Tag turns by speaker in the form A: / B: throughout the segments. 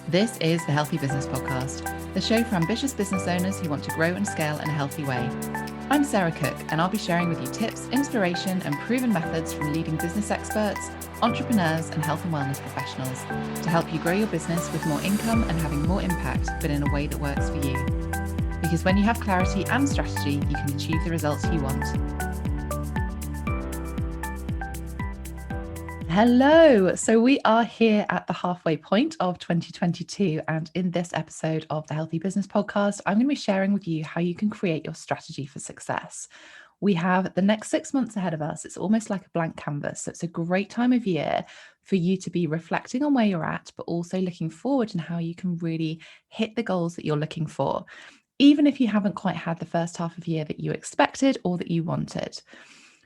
A: This is the Healthy Business Podcast, the show for ambitious business owners who want to grow and scale in a healthy way. I'm Sarah Cook, and I'll be sharing with you tips, inspiration, and proven methods from leading business experts, entrepreneurs, and health and wellness professionals to help you grow your business with more income and having more impact, but in a way that works for you. Because when you have clarity and strategy, you can achieve the results you want. Hello. So we are here at the halfway point of 2022. And in this episode of the Healthy Business Podcast, I'm going to be sharing with you how you can create your strategy for success. We have the next 6 months ahead of us. It's almost like a blank canvas. So it's a great time of year for you to be reflecting on where you're at, but also looking forward and how you can really hit the goals that you're looking for, even if you haven't quite had the first half of the year that you expected or that you wanted.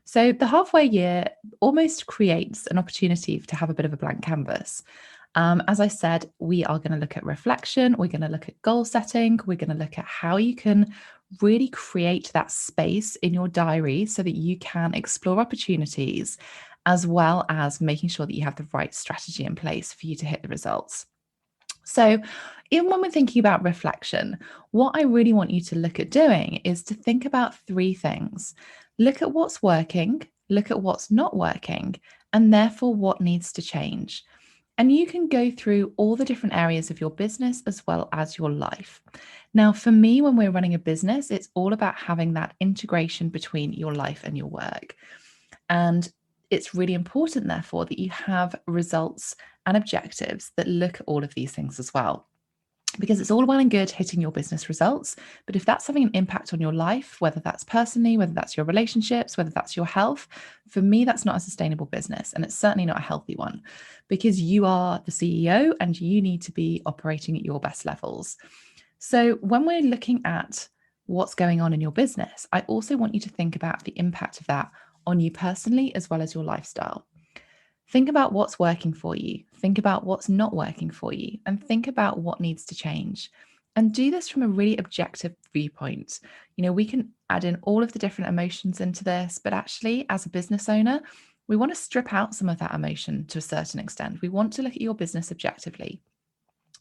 A: So the halfway year almost creates an opportunity to have a bit of a blank canvas. As I said, we are going to look at reflection. We're going to look at goal setting. We're going to look at how you can really create that space in your diary so that you can explore opportunities, as well as making sure that you have the right strategy in place for you to hit the results. So even when we're thinking about reflection, what I really want you to look at doing is to think about 3 things. Look at what's working, look at what's not working, and therefore what needs to change. And you can go through all the different areas of your business as well as your life. Now, for me, when we're running a business, it's all about having that integration between your life and your work. And it's really important, therefore, that you have results and objectives that look at all of these things as well. Because it's all well and good hitting your business results, but if that's having an impact on your life, whether that's personally, whether that's your relationships, whether that's your health, for me, that's not a sustainable business. And it's certainly not a healthy one, because you are the CEO and you need to be operating at your best levels. So when we're looking at what's going on in your business, I also want you to think about the impact of that on you personally, as well as your lifestyle. Think about what's working for you. Think about what's not working for you, and think about what needs to change. And do this from a really objective viewpoint. We can add in all of the different emotions into this, but actually, as a business owner, we want to strip out some of that emotion to a certain extent. We want to look at your business objectively.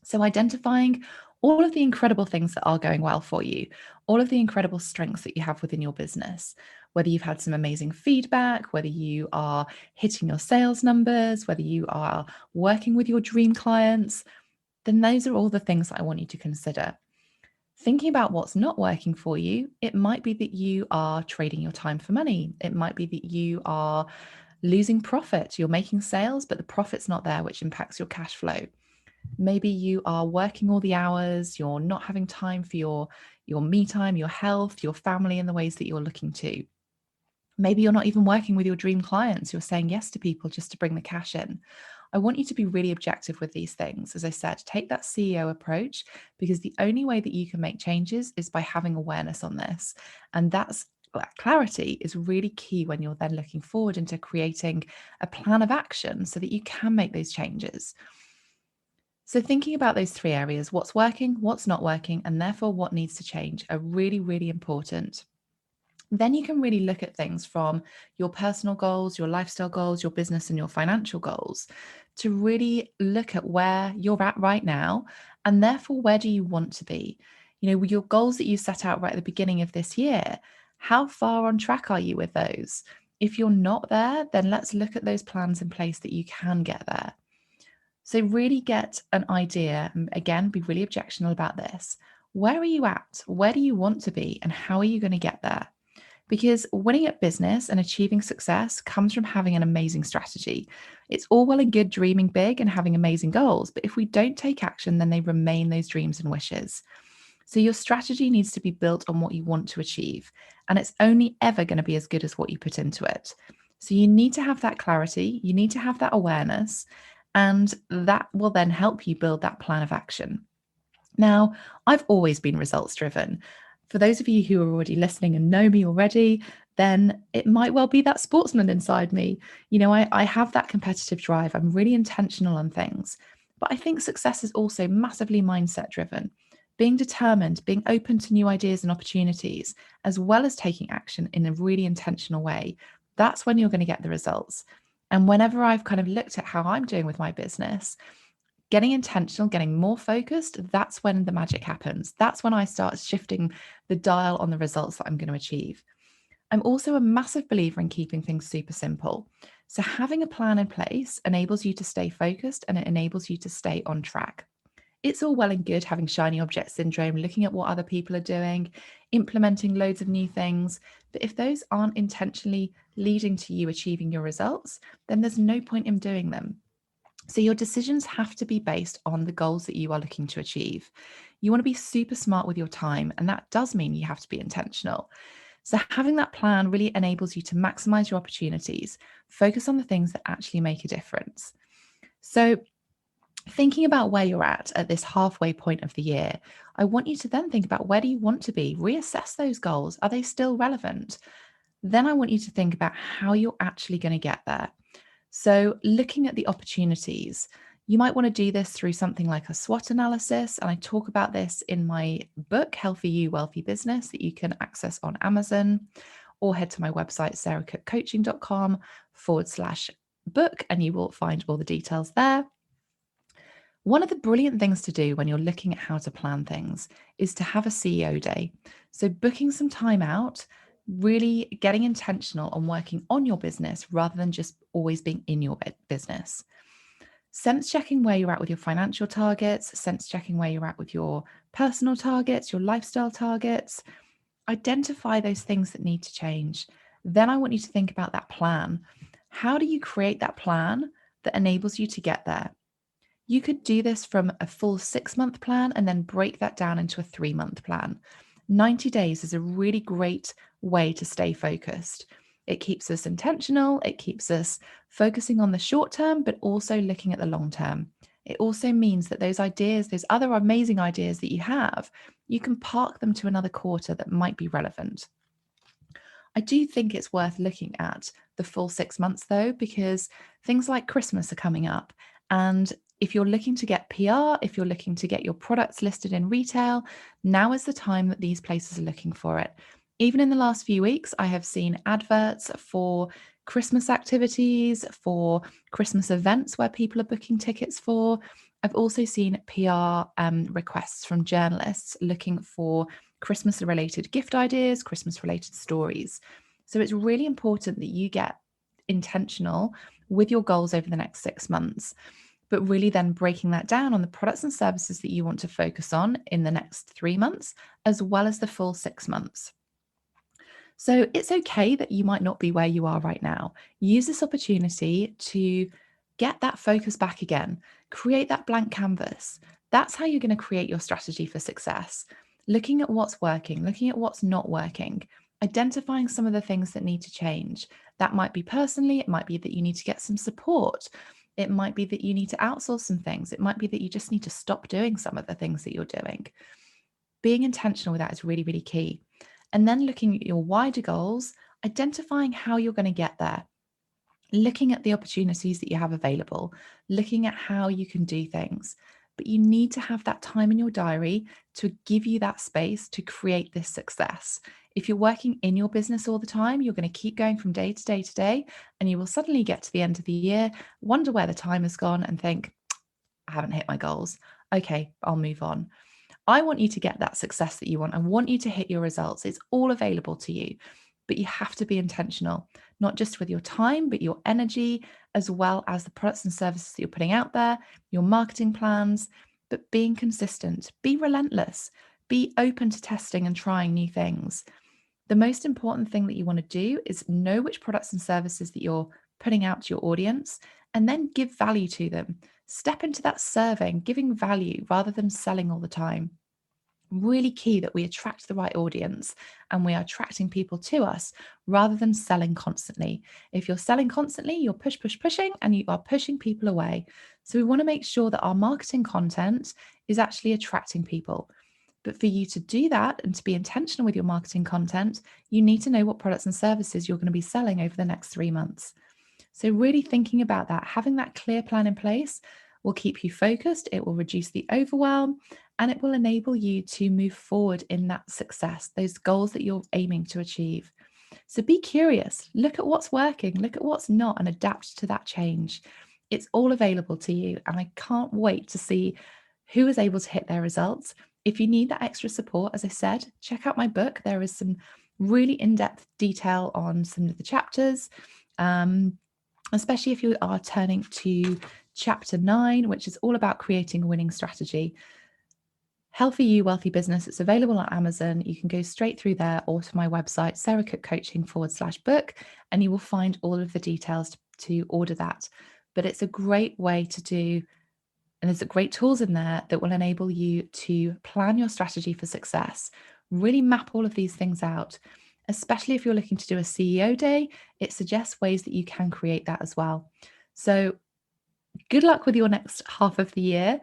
A: So identifying all of the incredible things that are going well for you, all of the incredible strengths that you have within your business, whether you've had some amazing feedback, whether you are hitting your sales numbers, whether you are working with your dream clients, then those are all the things that I want you to consider. Thinking about what's not working for you, it might be that you are trading your time for money. It might be that you are losing profit. You're making sales, but the profit's not there, which impacts your cash flow. Maybe you are working all the hours, you're not having time for your me time, your health, your family in the ways that you're looking to. Maybe you're not even working with your dream clients. You're saying yes to people just to bring the cash in. I want you to be really objective with these things. As I said, take that CEO approach, because the only way that you can make changes is by having awareness on this. And that clarity is really key when you're then looking forward into creating a plan of action so that you can make those changes. So thinking about those 3 areas, what's working, what's not working, and therefore what needs to change, are really, really important. Then you can really look at things from your personal goals, your lifestyle goals, your business and your financial goals, to really look at where you're at right now, and therefore where do you want to be? Your goals that you set out right at the beginning of this year, how far on track are you with those? If you're not there, then let's look at those plans in place that you can get there. So really get an idea, and again, be really objectional about this. Where are you at? Where do you want to be? And how are you going to get there? Because winning at business and achieving success comes from having an amazing strategy. It's all well and good dreaming big and having amazing goals, but if we don't take action, then they remain those dreams and wishes. So your strategy needs to be built on what you want to achieve, and it's only ever going to be as good as what you put into it. So you need to have that clarity, you need to have that awareness, and that will then help you build that plan of action. Now, I've always been results driven. For those of you who are already listening and know me already, then it might well be that sportsman inside me. I have that competitive drive. I'm really intentional on things. But I think success is also massively mindset driven. Being determined, being open to new ideas and opportunities, as well as taking action in a really intentional way, that's when you're going to get the results. And whenever I've kind of looked at how I'm doing with my business, getting intentional, getting more focused, that's when the magic happens. That's when I start shifting the dial on the results that I'm going to achieve. I'm also a massive believer in keeping things super simple. So having a plan in place enables you to stay focused and it enables you to stay on track. It's all well and good having shiny object syndrome, looking at what other people are doing, implementing loads of new things. But if those aren't intentionally leading to you achieving your results, then there's no point in doing them. So your decisions have to be based on the goals that you are looking to achieve. You want to be super smart with your time, and that does mean you have to be intentional. So having that plan really enables you to maximize your opportunities, focus on the things that actually make a difference. So thinking about where you're at this halfway point of the year, I want you to then think about where do you want to be? Reassess those goals. Are they still relevant? Then I want you to think about how you're actually going to get there. So looking at the opportunities, you might want to do this through something like a SWOT analysis. And I talk about this in my book, Healthy You, Wealthy Business, that you can access on Amazon, or head to my website, sarahcookcoaching.com/book, and you will find all the details there. One of the brilliant things to do when you're looking at how to plan things is to have a CEO day. So, booking some time out, really getting intentional on working on your business rather than just always being in your business. Sense checking where you're at with your financial targets, sense checking where you're at with your personal targets, your lifestyle targets. Identify those things that need to change. Then I want you to think about that plan. How do you create that plan that enables you to get there? You could do this from a full 6-month plan and then break that down into a 3-month plan. 90 days is a really great way to stay focused. It keeps us intentional, it keeps us focusing on the short term, but also looking at the long term. It also means that those ideas, those other amazing ideas that you have, you can park them to another quarter that might be relevant. I do think it's worth looking at the full 6 months though, because things like Christmas are coming up. And if you're looking to get PR, if you're looking to get your products listed in retail, now is the time that these places are looking for it. Even in the last few weeks, I have seen adverts for Christmas activities, for Christmas events where people are booking tickets for. I've also seen PR requests from journalists looking for Christmas related gift ideas, Christmas related stories. So it's really important that you get intentional with your goals over the next 6 months, but really then breaking that down on the products and services that you want to focus on in the next 3 months, as well as the full 6 months. So it's okay that you might not be where you are right now. Use this opportunity to get that focus back again, create that blank canvas. That's how you're going to create your strategy for success. Looking at what's working, looking at what's not working, identifying some of the things that need to change. That might be personally, it might be that you need to get some support. It might be that you need to outsource some things. It might be that you just need to stop doing some of the things that you're doing. Being intentional with that is really, really key. And then looking at your wider goals, identifying how you're going to get there, looking at the opportunities that you have available, looking at how you can do things. But you need to have that time in your diary to give you that space to create this success. If you're working in your business all the time, you're going to keep going from day to day to day, and you will suddenly get to the end of the year, wonder where the time has gone, and think, I haven't hit my goals. Okay, I'll move on. I want you to get that success that you want. I want you to hit your results. It's all available to you, but you have to be intentional, not just with your time, but your energy, as well as the products and services that you're putting out there, your marketing plans, but being consistent, be relentless, be open to testing and trying new things. The most important thing that you want to do is know which products and services that you're putting out to your audience and then give value to them. Step into that serving, giving value rather than selling all the time. Really key that we attract the right audience and we are attracting people to us rather than selling constantly. If you're selling constantly, you're pushing and you are pushing people away. So we want to make sure that our marketing content is actually attracting people. But for you to do that and to be intentional with your marketing content, you need to know what products and services you're going to be selling over the next 3 months. So, really thinking about that, having that clear plan in place will keep you focused, it will reduce the overwhelm, and it will enable you to move forward in that success, those goals that you're aiming to achieve. So, be curious, look at what's working, look at what's not, and adapt to that change. It's all available to you, and I can't wait to see who is able to hit their results. If you need that extra support, as I said, check out my book. There is some really in-depth detail on some of the chapters, especially if you are turning to chapter 9, which is all about creating a winning strategy. Healthy You, Wealthy Business. It's available on Amazon. You can go straight through there or to my website, sarahcookcoaching.com/book, and you will find all of the details to order that. But it's a great way to do, and there's great tools in there that will enable you to plan your strategy for success, really map all of these things out. Especially if you're looking to do a CEO day, it suggests ways that you can create that as well. So good luck with your next half of the year.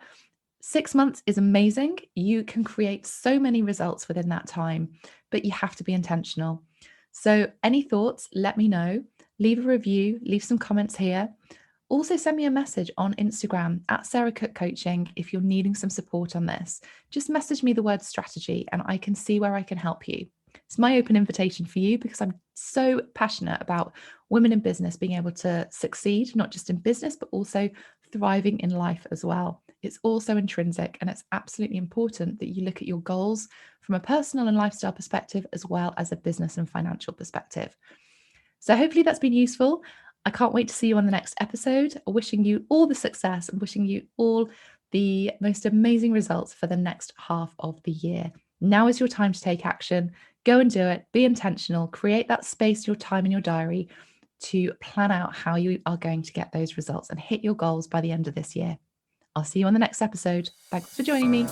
A: 6 months is amazing. You can create so many results within that time, but you have to be intentional. So any thoughts, let me know. Leave a review, leave some comments here. Also send me a message on Instagram at Sarah Cook Coaching if you're needing some support on this. Just message me the word strategy and I can see where I can help you. It's my open invitation for you because I'm so passionate about women in business being able to succeed, not just in business, but also thriving in life as well. It's also intrinsic, and it's absolutely important that you look at your goals from a personal and lifestyle perspective, as well as a business and financial perspective. So hopefully that's been useful. I can't wait to see you on the next episode. Wishing you all the success and wishing you all the most amazing results for the next half of the year. Now is your time to take action. Go and do it. Be intentional. Create that space, your time in your diary to plan out how you are going to get those results and hit your goals by the end of this year. I'll see you on the next episode. Thanks for joining me.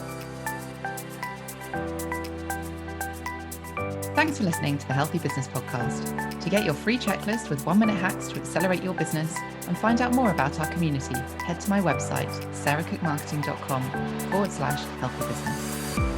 A: Thanks for listening to the Healthy Business Podcast. To get your free checklist with 1-minute hacks to accelerate your business and find out more about our community, head to my website, sarahcookmarketing.com/healthy business.